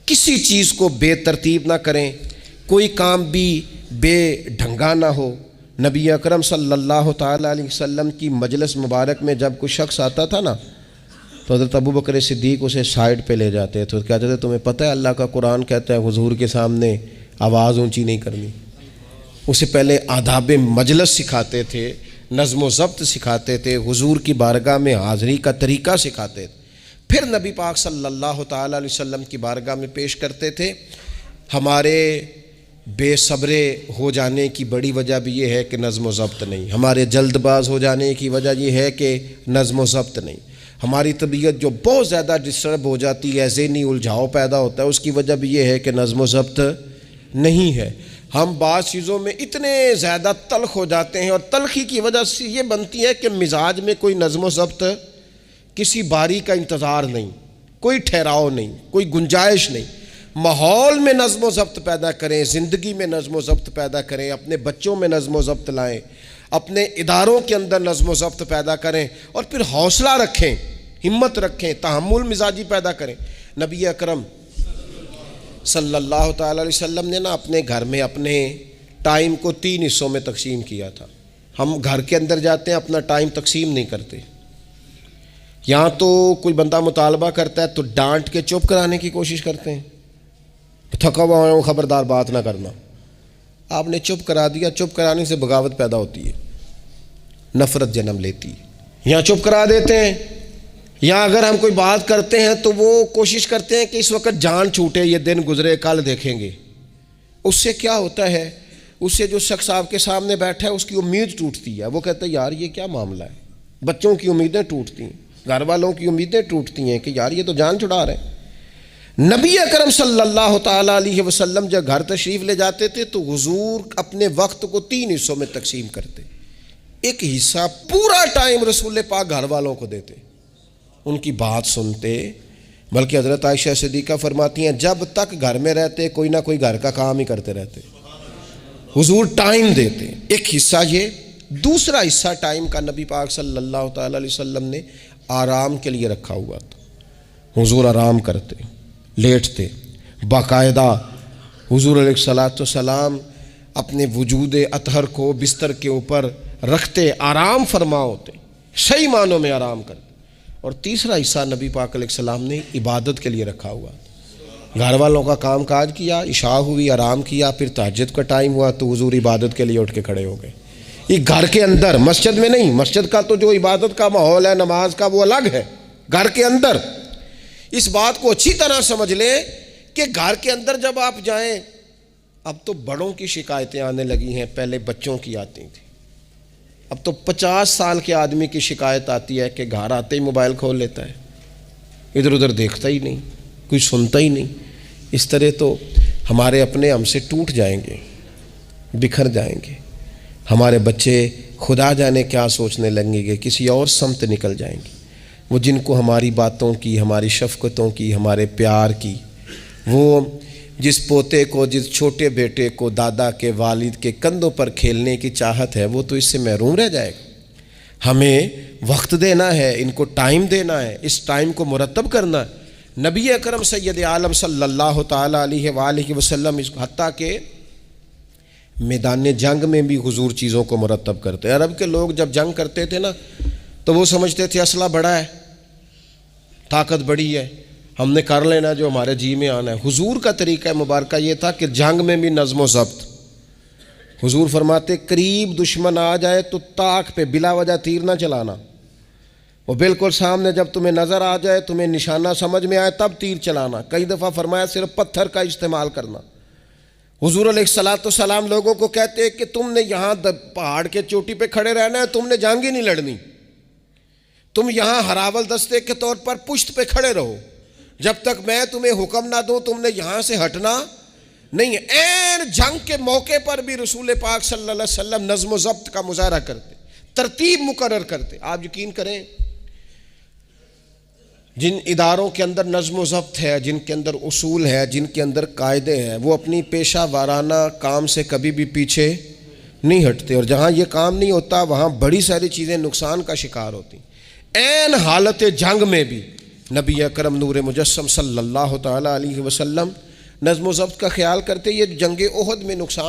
کسی چیز کو بے ترتیب نہ کریں، کوئی کام بھی بے ڈھنگا نہ ہو۔ نبی اکرم صلی اللہ تعالیٰ علیہ وسلم کی مجلس مبارک میں جب کوئی شخص آتا تھا نا تو حضرت ابوبکر صدیق اسے سائڈ پہ لے جاتے تو کہتے تھے تمہیں پتہ ہے اللہ کا قرآن کہتا ہے حضور کے سامنے آواز اونچی نہیں کرنی۔ اسے پہلے آداب مجلس سکھاتے تھے، نظم و ضبط سکھاتے تھے، حضور کی بارگاہ میں حاضری کا طریقہ سکھاتے تھے، پھر نبی پاک صلی اللہ تعالیٰ علیہ وسلم کی بارگاہ میں پیش کرتے تھے۔ ہمارے بے صبرے ہو جانے کی بڑی وجہ بھی یہ ہے کہ نظم و ضبط نہیں، ہمارے جلد باز ہو جانے کی وجہ یہ ہے کہ نظم و ضبط نہیں، ہماری طبیعت جو بہت زیادہ ڈسٹرب ہو جاتی ہے، ذہنی الجھاؤ پیدا ہوتا ہے، اس کی وجہ بھی یہ ہے کہ نظم و ضبط نہیں ہے۔ ہم بعض چیزوں میں اتنے زیادہ تلخ ہو جاتے ہیں اور تلخی کی وجہ سے یہ بنتی ہے کہ مزاج میں کوئی نظم و ضبط، کسی باری کا انتظار نہیں، کوئی ٹھہراؤ نہیں، کوئی گنجائش نہیں۔ ماحول میں نظم و ضبط پیدا کریں، زندگی میں نظم و ضبط پیدا کریں، اپنے بچوں میں نظم و ضبط لائیں، اپنے اداروں کے اندر نظم و ضبط پیدا کریں، اور پھر حوصلہ رکھیں، ہمت رکھیں، تحمل مزاجی پیدا کریں۔ نبی اکرم صلی اللہ تعالیٰ علیہ وسلم نے اپنے گھر میں اپنے ٹائم کو 3 حصوں میں تقسیم کیا تھا۔ ہم گھر کے اندر جاتے ہیں اپنا ٹائم تقسیم نہیں کرتے، یہاں تو کوئی بندہ مطالبہ کرتا ہے تو ڈانٹ کے چپ کرانے کی کوشش کرتے ہیں، تھکا ہوا ہوں خبردار بات نہ کرنا۔ آپ نے چپ کرا دیا، چپ کرانے سے بغاوت پیدا ہوتی ہے، نفرت جنم لیتی ہے۔ یہاں چپ کرا دیتے ہیں، یا اگر ہم کوئی بات کرتے ہیں تو وہ کوشش کرتے ہیں کہ اس وقت جان چھوٹے، یہ دن گزرے کل دیکھیں گے۔ اس سے کیا ہوتا ہے، اس سے جو شخص آپ کے سامنے بیٹھا ہے اس کی امید ٹوٹتی ہے، وہ کہتا ہے یار یہ کیا معاملہ ہے۔ بچوں کی امیدیں ٹوٹتی ہیں، گھر والوں کی امیدیں ٹوٹتی ہیں کہ یار یہ تو جان چھڑا رہے ہیں۔ نبی اکرم صلی اللہ تعالیٰ علیہ وسلم جب گھر تشریف لے جاتے تھے تو حضور اپنے وقت کو 3 حصوں میں تقسیم کرتے، ایک حصہ پورا ٹائم رسول پاک گھر والوں کو دیتے، ان کی بات سنتے، بلکہ حضرت عائشہ صدیقہ فرماتی ہیں جب تک گھر میں رہتے کوئی نہ کوئی گھر کا کام ہی کرتے رہتے، حضور ٹائم دیتے۔ ایک حصہ یہ، دوسرا حصہ ٹائم کا نبی پاک صلی اللہ تعالیٰ علیہ وسلم نے آرام کے لیے رکھا ہوا تھا۔ حضور آرام کرتے، لیٹتے، باقاعدہ حضور علیہ الصلاۃ والسلام اپنے وجود اطہر کو بستر کے اوپر رکھتے، آرام فرما ہوتے، صحیح معنوں میں آرام کرتے۔ اور تیسرا حصہ نبی پاک علیہ السلام نے عبادت کے لیے رکھا ہوا، گھر والوں کا کام کاج کیا، عشاء ہوئی آرام کیا، پھر تہجد کا ٹائم ہوا تو حضور عبادت کے لیے اٹھ کے کھڑے ہو گئے۔ یہ گھر کے اندر، مسجد میں نہیں، مسجد کا تو جو عبادت کا ماحول ہے نماز کا وہ الگ ہے، گھر کے اندر اس بات کو اچھی طرح سمجھ لیں کہ گھر کے اندر جب آپ جائیں، اب تو بڑوں کی شکایتیں آنے لگی ہیں، پہلے بچوں کی آتی تھیں، اب تو 50 سال کے آدمی کی شکایت آتی ہے کہ گھر آتے ہی موبائل کھول لیتا ہے، ادھر ادھر دیکھتا ہی نہیں، کوئی سنتا ہی نہیں۔ اس طرح تو ہمارے اپنے ہم سے ٹوٹ جائیں گے، بکھر جائیں گے، ہمارے بچے خدا جانے کیا سوچنے لگیں گے، کسی اور سمت نکل جائیں گے۔ وہ جن کو ہماری باتوں کی، ہماری شفقتوں کی، ہمارے پیار کی، وہ جس پوتے کو، جس چھوٹے بیٹے کو دادا کے والد کے کندھوں پر کھیلنے کی چاہت ہے، وہ تو اس سے محروم رہ جائے گا۔ ہمیں وقت دینا ہے، ان کو ٹائم دینا ہے، اس ٹائم کو مرتب کرنا ہے۔ نبی اکرم سید عالم صلی اللہ تعالیٰ علیہ وآلہ وسلم حتیٰ کہ میدان جنگ میں بھی حضور چیزوں کو مرتب کرتے۔ عرب کے لوگ جب جنگ کرتے تھے نا تو وہ سمجھتے تھے اسلحہ بڑا ہے، طاقت بڑی ہے، ہم نے کر لینا جو ہمارے جی میں آنا ہے۔ حضور کا طریقہ مبارکہ یہ تھا کہ جنگ میں بھی نظم و ضبط۔ حضور فرماتے قریب دشمن آ جائے تو طاق پہ بلا وجہ تیر نہ چلانا، وہ بالکل سامنے جب تمہیں نظر آ جائے، تمہیں نشانہ سمجھ میں آئے تب تیر چلانا۔ کئی دفعہ فرمایا صرف پتھر کا استعمال کرنا۔ حضور علیہ الصلاۃ والسلام لوگوں کو کہتے کہ تم نے یہاں پہاڑ کے چوٹی پہ کھڑے رہنا ہے، تم نے جنگ ہی نہیں لڑنی، تم یہاں ہراول دستے کے طور پر پشت پہ کھڑے رہو، جب تک میں تمہیں حکم نہ دوں تم نے یہاں سے ہٹنا نہیں ہے۔ این جنگ کے موقع پر بھی رسول پاک صلی اللہ علیہ وسلم نظم و ضبط کا مظاہرہ کرتے، ترتیب مقرر کرتے۔ آپ یقین کریں جن اداروں کے اندر نظم و ضبط ہے، جن کے اندر اصول ہے، جن کے اندر قاعدے ہیں، وہ اپنی پیشہ وارانہ کام سے کبھی بھی پیچھے نہیں ہٹتے، اور جہاں یہ کام نہیں ہوتا وہاں بڑی ساری چیزیں نقصان کا شکار ہوتی۔ این حالت جنگ میں بھی نبی اکرم نور مجسم صلی اللہ تعالیٰ علیہ وسلم نظم و ضبط کا خیال کرتے. یہ جنگ احد میں نقصان